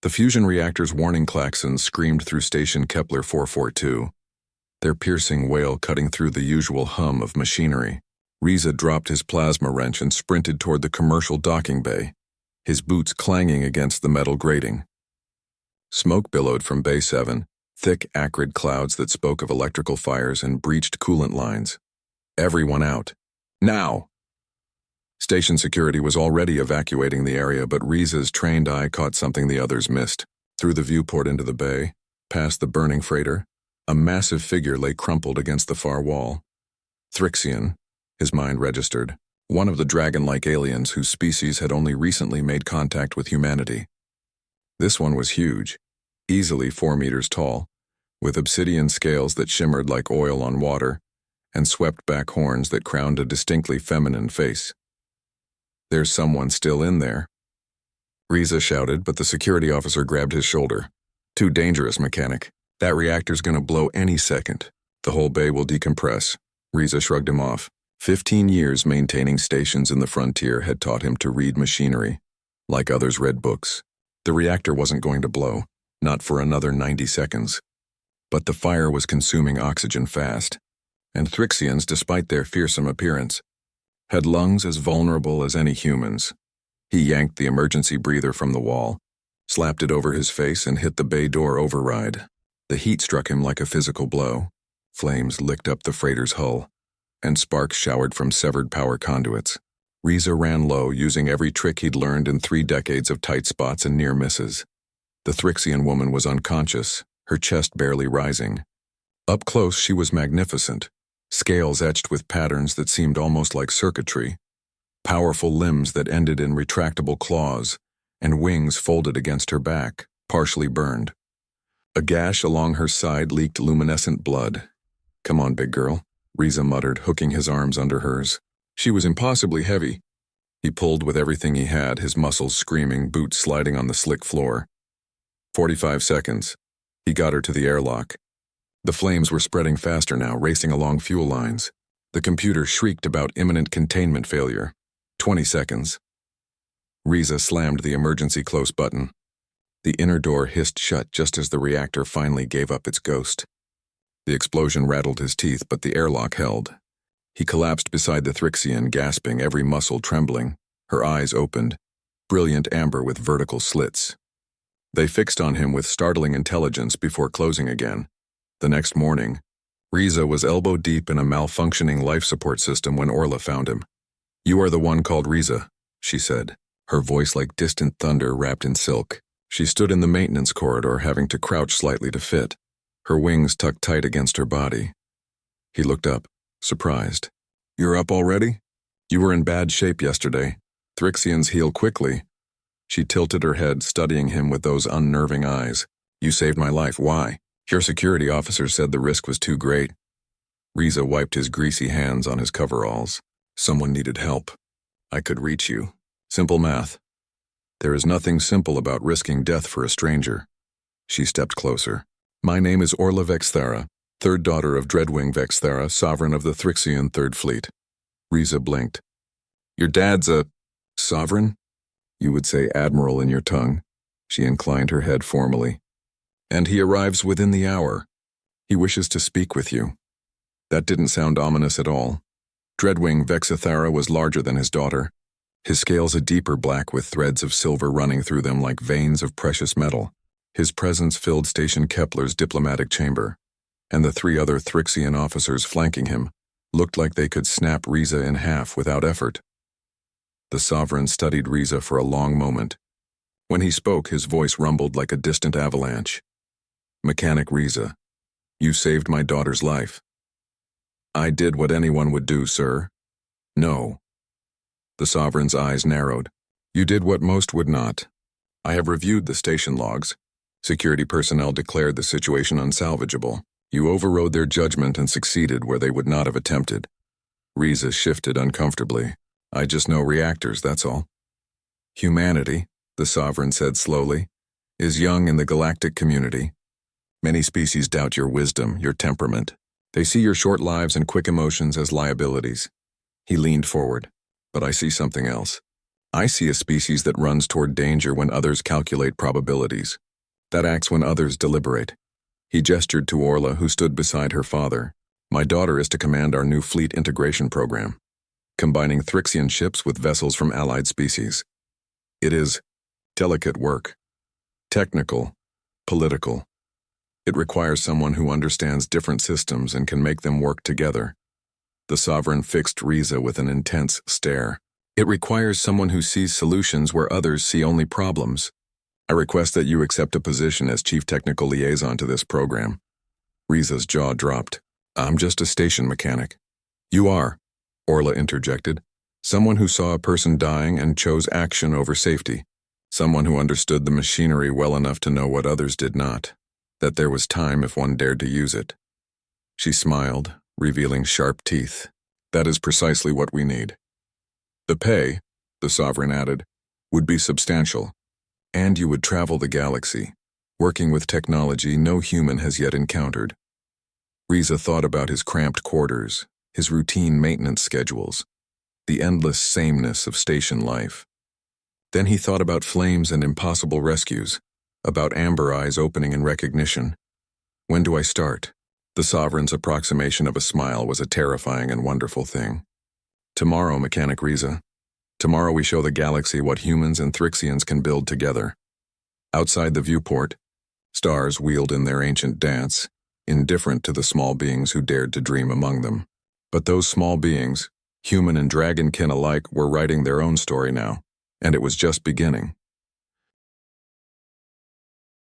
The fusion reactor's warning klaxons screamed through station Kepler 442, their piercing wail cutting through the usual hum of machinery. Riza dropped his plasma wrench and sprinted toward the commercial docking bay, his boots clanging against the metal grating. Smoke billowed from Bay 7, thick, acrid clouds that spoke of electrical fires and breached coolant lines. Everyone out. Now! Station security was already evacuating the area, but Riza's trained eye caught something the others missed. Through the viewport into the bay, past the burning freighter, a massive figure lay crumpled against the far wall. Thrixian, his mind registered, one of the dragon-like aliens whose species had only recently made contact with humanity. This one was huge, easily 4 meters tall, with obsidian scales that shimmered like oil on water, and swept-back horns that crowned a distinctly feminine face. "There's someone still in there," Riza shouted, but the security officer grabbed his shoulder. "Too dangerous, mechanic. That reactor's gonna blow any second. The whole bay will decompress." Riza shrugged him off. 15 years maintaining stations in the frontier had taught him to read machinery, like others read books. The reactor wasn't going to blow, not for another 90 seconds. But the fire was consuming oxygen fast, and Thrixians, despite their fearsome appearance, had lungs as vulnerable as any humans. He yanked the emergency breather from the wall, slapped it over his face, and hit the bay door override. The heat struck him like a physical blow. Flames licked up the freighter's hull, and sparks showered from severed power conduits. Riza ran low, using every trick he'd learned in 3 decades of tight spots and near misses. The Thrixian woman was unconscious, her chest barely rising. Up close, she was magnificent, scales etched with patterns that seemed almost like circuitry, powerful limbs that ended in retractable claws, and wings folded against her back, partially burned. A gash along her side leaked luminescent blood. "Come on, big girl," Riza muttered, hooking his arms under hers. She was impossibly heavy. He pulled with everything he had, his muscles screaming, boots sliding on the slick floor. 45 seconds. He got her to the airlock. The flames were spreading faster now, racing along fuel lines. The computer shrieked about imminent containment failure. 20 seconds. Riza slammed the emergency close button. The inner door hissed shut just as the reactor finally gave up its ghost. The explosion rattled his teeth, but the airlock held. He collapsed beside the Thrixian, gasping, every muscle trembling. Her eyes opened, brilliant amber with vertical slits. They fixed on him with startling intelligence before closing again. The next morning, Riza was elbow-deep in a malfunctioning life support system when Orla found him. "You are the one called Riza," she said, her voice like distant thunder wrapped in silk. She stood in the maintenance corridor, having to crouch slightly to fit, her wings tucked tight against her body. He looked up, surprised. "You're up already? You were in bad shape yesterday. Thrixians heal quickly." She tilted her head, studying him with those unnerving eyes. "You saved my life. Why?" "Your security officer said the risk was too great." Riza wiped his greasy hands on his coveralls. "Someone needed help. I could reach you. Simple math. There is nothing simple about risking death for a stranger." She stepped closer. "My name is Orla Vexthera, third daughter of Dreadwing Vexthera, sovereign of the Thrixian Third Fleet." Riza blinked. "Your dad's a sovereign? You would say admiral in your tongue." She inclined her head formally. "And he arrives within the hour. He wishes to speak with you." That didn't sound ominous at all. Dreadwing Vexthera was larger than his daughter, his scales a deeper black with threads of silver running through them like veins of precious metal. His presence filled Station Kepler's diplomatic chamber, and the 3 other Thrixian officers flanking him looked like they could snap Riza in half without effort. The sovereign studied Riza for a long moment. When he spoke, his voice rumbled like a distant avalanche. "Mechanic Riza, you saved my daughter's life." "I did what anyone would do, sir." "No." The sovereign's eyes narrowed. "You did what most would not. I have reviewed the station logs. Security personnel declared the situation unsalvageable. You overrode their judgment and succeeded where they would not have attempted." Riza shifted uncomfortably. "I just know reactors, that's all." "Humanity," the sovereign said slowly, "is young in the galactic community. Many species doubt your wisdom, your temperament. They see your short lives and quick emotions as liabilities." He leaned forward. "But I see something else. I see a species that runs toward danger when others calculate probabilities, that acts when others deliberate. He gestured to Orla, who stood beside her father. My daughter is to command our new fleet integration program, combining Thrixian ships with vessels from allied species. It is delicate work, technical, political. It requires someone who understands different systems and can make them work together. The sovereign fixed Riza with an intense stare. It requires someone who sees solutions where others see only problems. I request that you accept a position as chief technical liaison to this program. Riza's jaw dropped. I'm just a station mechanic. You are, Orla interjected. Someone who saw a person dying and chose action over safety. Someone who understood the machinery well enough to know what others did not, that there was time if one dared to use it. She smiled, revealing sharp teeth. That is precisely what we need. The pay, the sovereign added, would be substantial, and you would travel the galaxy, working with technology no human has yet encountered. Riza thought about his cramped quarters, his routine maintenance schedules, the endless sameness of station life. Then he thought about flames and impossible rescues, about amber eyes opening in recognition. When do I start? The sovereign's approximation of a smile was a terrifying and wonderful thing. Tomorrow, Mechanic Riza. Tomorrow we show the galaxy what humans and Thrixians can build together. Outside the viewport, stars wheeled in their ancient dance, indifferent to the small beings who dared to dream among them. But those small beings, human and dragonkin alike, were writing their own story now, and it was just beginning.